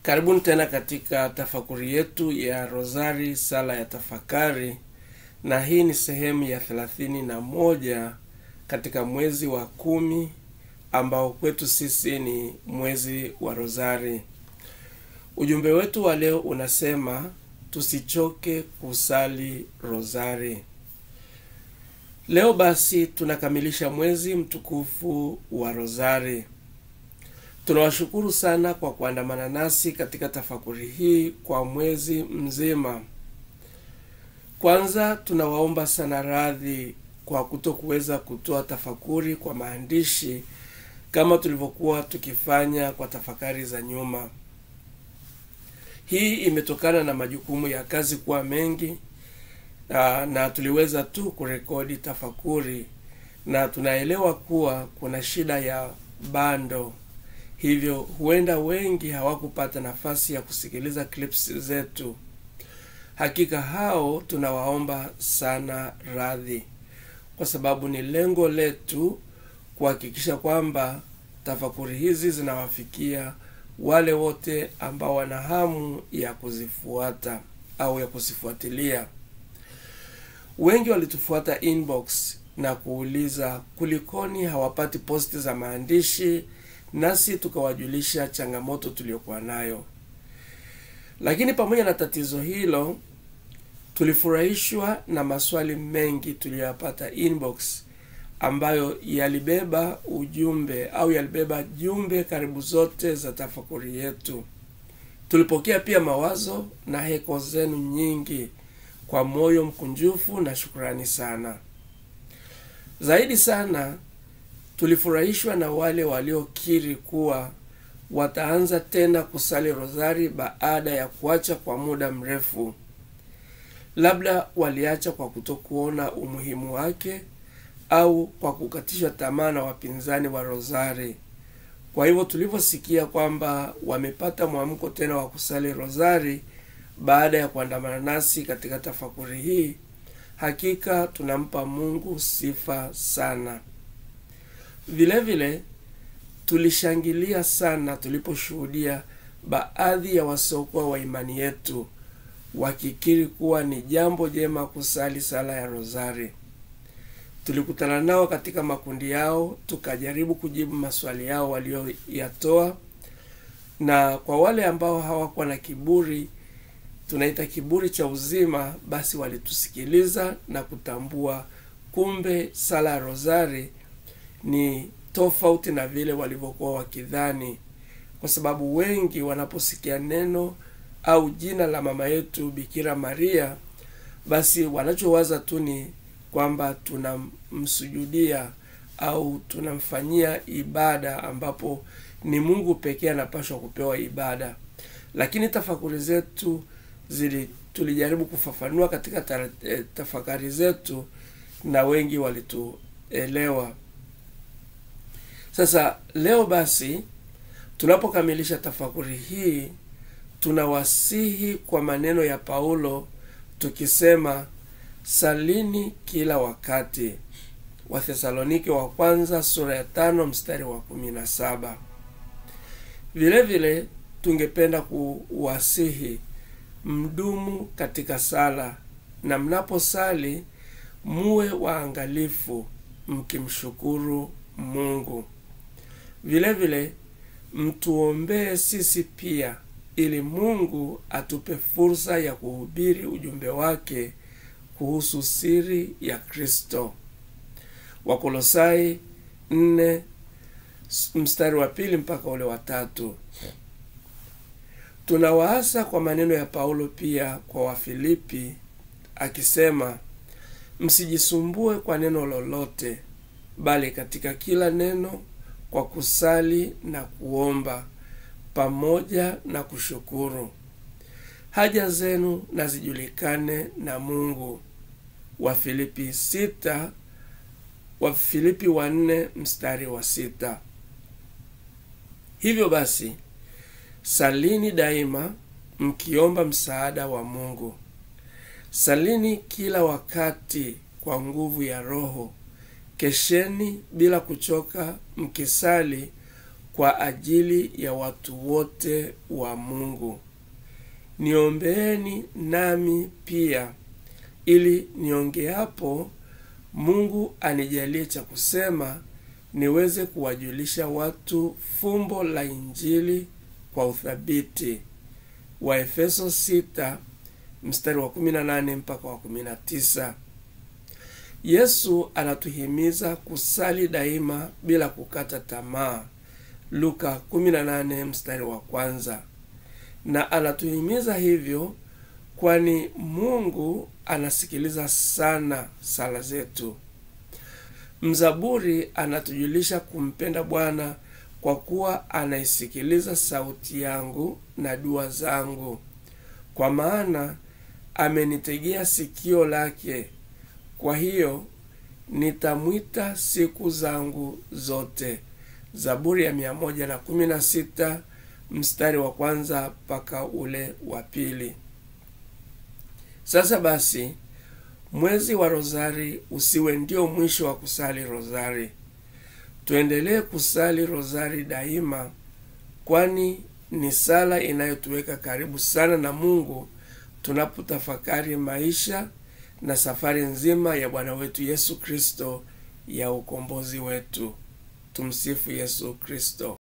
Karibuni tena katika tafakuri yetu ya Rozari, sala ya tafakari, na hii ni sehemu ya 31 katika mwezi wa 10 ambao kwetu sisi ni mwezi wa Rozari. Ujumbe wetu wa leo unasema tusichoke kusali Rozari. Leo basi tunakamilisha mwezi mtukufu wa Rozari. Tunawashukuru sana kwa kuandamana nasi katika tafakuri hii kwa mwezi mzima. Kwanza tunawaomba sana radhi kwa kutokuweza kutoa tafakuri kwa maandishi kama tulivyokuwa tukifanya kwa tafakari za nyuma. Hii imetokana na majukumu ya kazi kuwa mengi na tuliweza tu kurekodi tafakuri, na tunaelewa kuwa kuna shida ya bando. Hivyo huenda wengi hawakupata nafasi ya kusikiliza clips zetu. Hakika hao tunawaomba sana radhi, kwa sababu ni lengo letu kuhakikisha kwamba tafakuri hizi zinawafikia wale wote ambao wana hamu ya kuzifuata au ya kuzifuatilia. Wengi walitufuata inbox na kuuliza kulikoni hawapati posti za maandishi, nasi tukawajulisha changamoto tuliyokuwa nayo. Lakini pamoja na tatizo hilo, tulifurahishwa na maswali mengi tuliyopata inbox ambayo yalibeba ujumbe au yalibeba jumbe karibu zote za tafakuri yetu. Tulipokea pia mawazo na heko zenu nyingi kwa moyo mkunjufu na shukrani sana. Zaidi sana tulifurahishwa na wale waliokiri kuwa wataanza tena kusali Rozari baada ya kuacha kwa muda mrefu. Labda waliacha kwa kutokuona umuhimu wake au kwa kukatishwa tamaa na wapinzani wa Rozari. Kwa hivyo tulivyosikia kwamba wamepata mwamko tena wa kusali Rozari baada ya kuandamana nasi katika tafakuri hii, hakika tunampa Mungu sifa sana. Vile vile tulishangilia sana tuliposhuhudia baadhi ya wasiokuwa wa imani yetu wakikiri kuwa ni jambo jema kusali sala ya Rozari. Tulikutana nao katika makundi yao, tukajaribu kujibu maswali yao walioyatoa, na kwa wale ambao hawakuwa na kiburi, tunaita kiburi cha uzima, basi walitusikiliza na kutambua kumbe sala ya Rozari ni tofauti na vile walivyokuwa wakidhani, kwa sababu wengi wanaposikia neno au jina la mama yetu Bikira Maria, basi wanachowaza tu ni kwamba tunamsujudia au tunamfanyia ibada, ambapo ni Mungu pekee anapaswa kupewa ibada. Lakini tafakuri zetu tulijaribu kufafanua katika tafakari zetu, na wengi walituelewa. Sasa leo basi tunapokamilisha tafakuri hii, tunawasihi kwa maneno ya Paulo tukisema salini kila wakati. Wathesalonike wa kwanza sura ya 5 mstari wa 17. Vile vile tungependa kuwasihi mdumu katika sala, na mnaposali muwe waangalifu mkimshukuru Mungu. Vile vile mtuombee sisi pia ili Mungu atupe fursa ya kuhubiri ujumbe wake kuhusu siri ya Kristo. Wakolosai 4 mstari wa 2 mpaka ule wa 3. Tunawaasa kwa maneno ya Paulo pia kwa Wafilipi akisema, msijisumbue kwa neno lolote, bali katika kila neno kwa kusali na kuomba pamoja na kushukuru haja zenu na zijulikane na Mungu. Wafilipi 4 mstari wa 6. Hivyo basi salini daima mkiomba msaada wa Mungu. Salini kila wakati kwa nguvu ya Roho. Kesheni bila kuchoka mkisali kwa ajili ya watu wote wa Mungu. Niombeeni nami pia, ili niongeapo Mungu anijalie cha kusema, niweze kuwajulisha watu fumbo la Injili kwa uthabiti. Waefeso 6 mstari wa 18 mpaka wa 19. Yesu anatuhimiza kusali daima bila kukata tamaa. Luka 18 mstari wa 1. Na anatuhimiza hivyo kwani Mungu anasikiliza sana sala zetu. Mzaburi anatujulisha kumpenda Bwana kwa kuwa anaisikiliza sauti yangu na dua zangu, kwa maana amenitegea sikio lake. Kwa hiyo nitamwita siku zangu zote. Zaburi ya 116 mstari wa 1 mpaka ule wa 2. Sasa basi, mwezi wa Rozari usiwe ndio mwisho wa kusali rozari. Tuendelee kusali rozari daima, kwani ni sala inayotuweka karibu sana na Mungu tunapotafakari maisha na safari nzima ya Bwana wetu Yesu Kristo ya ukombozi wetu. Tumsifu Yesu Kristo.